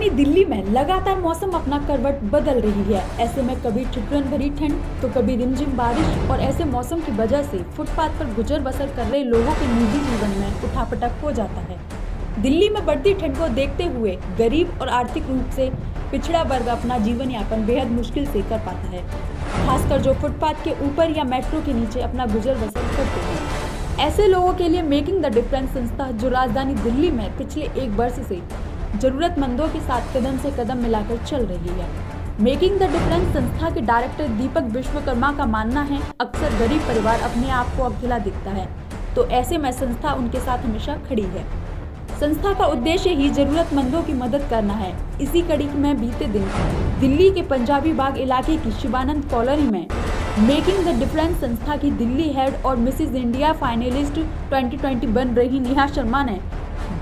वहीं दिल्ली में लगातार मौसम अपना करवट बदल रही है। ऐसे में कभी ठिठुरन भरी ठंड तो कभी रिमझिम बारिश और ऐसे मौसम की वजह से फुटपाथ पर गुजर बसर कर रहे लोगों के निजी जीवन में उठापटक हो जाता है। दिल्ली में बढ़ती ठंड को देखते हुए गरीब और आर्थिक रूप से पिछड़ा वर्ग अपना जीवन यापन बेहद मुश्किल से कर पाता है, खासकर जो फुटपाथ के ऊपर या मेट्रो के नीचे अपना गुजर बसर करते हैं। ऐसे लोगों के लिए मेकिंग द डिफरेंस संस्था, जो राजधानी दिल्ली में पिछले एक वर्ष से जरूरतमंदों के साथ कदम से कदम मिलाकर चल रही है। मेकिंग द डिफरेंस संस्था के डायरेक्टर दीपक विश्वकर्मा का मानना है, अक्सर गरीब परिवार अपने आप को अकेला दिखता है, तो ऐसे में संस्था उनके साथ हमेशा खड़ी है। संस्था का उद्देश्य ही जरूरतमंदों की मदद करना है। इसी कड़ी में बीते दिन दिल्ली के पंजाबी बाग इलाके की शिवानंद कॉलोनी में मेकिंग द डिफरेंस संस्था की दिल्ली हेड और मिसेज इंडिया फाइनलिस्ट 2020 बन रही नेहा शर्मा ने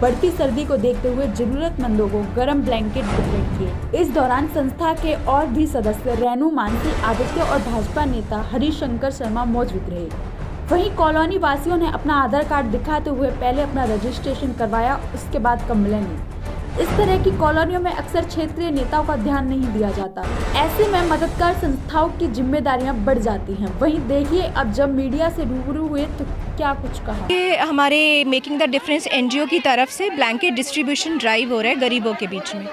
बढ़ती सर्दी को देखते हुए जरूरतमंदों को गर्म ब्लैंकेट वितरित किए। इस दौरान संस्था के और भी सदस्य रेणु मानसी, आदित्य और भाजपा नेता हरिशंकर शर्मा मौजूद रहे। वहीं कॉलोनी वासियों ने अपना आधार कार्ड दिखाते हुए पहले अपना रजिस्ट्रेशन करवाया, उसके बाद कम्बलें ली। इस तरह की कॉलोनियों में अक्सर क्षेत्रीय नेताओं का ध्यान नहीं दिया जाता। ऐसे में मददगार संस्थाओं की जिम्मेदारियां बढ़ जाती हैं। वहीं देखिए, अब जब मीडिया से रूबरू हुए तो क्या कुछ कहा। ये हमारे मेकिंग द डिफरेंस एनजीओ की तरफ से ब्लैंकेट डिस्ट्रीब्यूशन ड्राइव हो रहा है गरीबों के बीच में।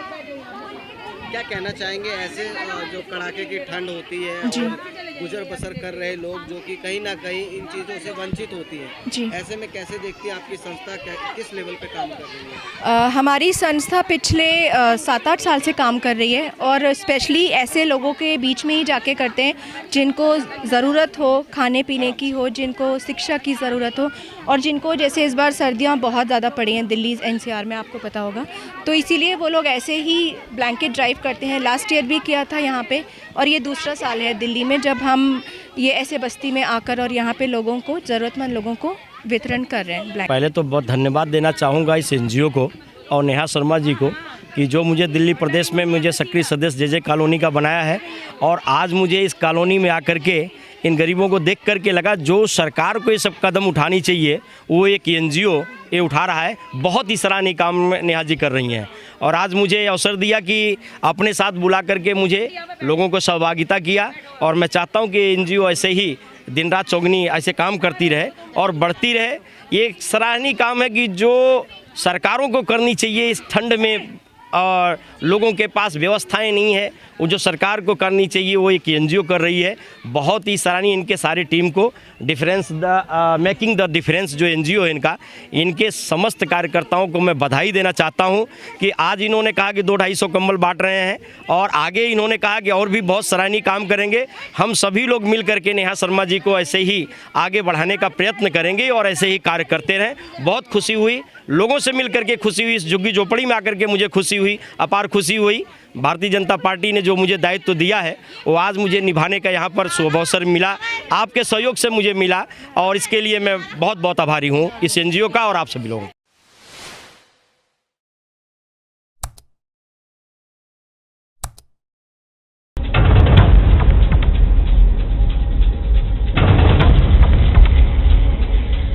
क्या कहना चाहेंगे ऐसे जो कड़ाके की ठंड होती है जी, और गुजर बसर कर रहे लोग जो कि कहीं ना कहीं इन चीज़ों से वंचित होती है जी। ऐसे में कैसे देखती है आपकी संस्था किस लेवल पे काम कर रही है? हमारी संस्था पिछले 7-8 साल से काम कर रही है और स्पेशली ऐसे लोगों के बीच में ही जाके करते हैं जिनको ज़रूरत हो, खाने पीने की हो, जिनको शिक्षा की ज़रूरत हो और जिनको, जैसे इस बार सर्दियाँ बहुत ज़्यादा पड़ी हैं दिल्ली एनसीआर में, आपको पता होगा, तो इसीलिए वो लोग ऐसे ही ब्लैंकेट ड्राइव करते हैं। लास्ट ईयर भी किया था यहाँ पे और ये दूसरा साल है दिल्ली में जब हम ये ऐसे बस्ती में आकर और यहाँ पे लोगों को, ज़रूरतमंद लोगों को वितरण कर रहे हैं। पहले तो बहुत धन्यवाद देना चाहूँगा इस एनजीओ को और नेहा शर्मा जी को कि जो मुझे दिल्ली प्रदेश में मुझे सक्रिय सदस्य जे कॉलोनी का बनाया है और आज मुझे इस कॉलोनी में आकर के इन गरीबों को देख करके लगा जो सरकार को ये सब कदम उठानी चाहिए वो एक एनजीओ ये उठा रहा है। बहुत ही सराहनीय काम नेहा जी कर रही हैं और आज मुझे अवसर दिया कि अपने साथ बुला करके मुझे लोगों को सहभागिता किया और मैं चाहता हूँ कि एनजीओ ऐसे ही दिन रात चौगनी ऐसे काम करती रहे और बढ़ती रहे। ये एक सराहनीय काम है कि जो सरकारों को करनी चाहिए इस ठंड में और लोगों के पास व्यवस्थाएं नहीं है, वो जो सरकार को करनी चाहिए वो एक एनजीओ कर रही है। बहुत ही सराहनीय इनके सारे टीम को मेकिंग द डिफरेंस जो एनजीओ है इनके समस्त कार्यकर्ताओं को मैं बधाई देना चाहता हूं कि आज इन्होंने कहा कि 200-250 कंबल बांट रहे हैं और आगे इन्होंने कहा कि और भी बहुत सराहनीय काम करेंगे। हम सभी लोग मिल करके नेहा शर्मा जी को ऐसे ही आगे बढ़ाने का प्रयत्न करेंगे और ऐसे ही कार्य करते रहें। बहुत खुशी हुई, लोगों से मिल करके खुशी हुई, इस झुग्गी झोपड़ी में आकर के मुझे खुशी हुई, अपार खुशी हुई। भारतीय जनता पार्टी ने जो मुझे दायित्व दिया है वो आज मुझे निभाने का यहाँ पर शुभ अवसर मिला, आपके सहयोग से मुझे मिला और इसके लिए मैं बहुत बहुत आभारी हूँ इस एनजीओ का और आप सभी लोगों का।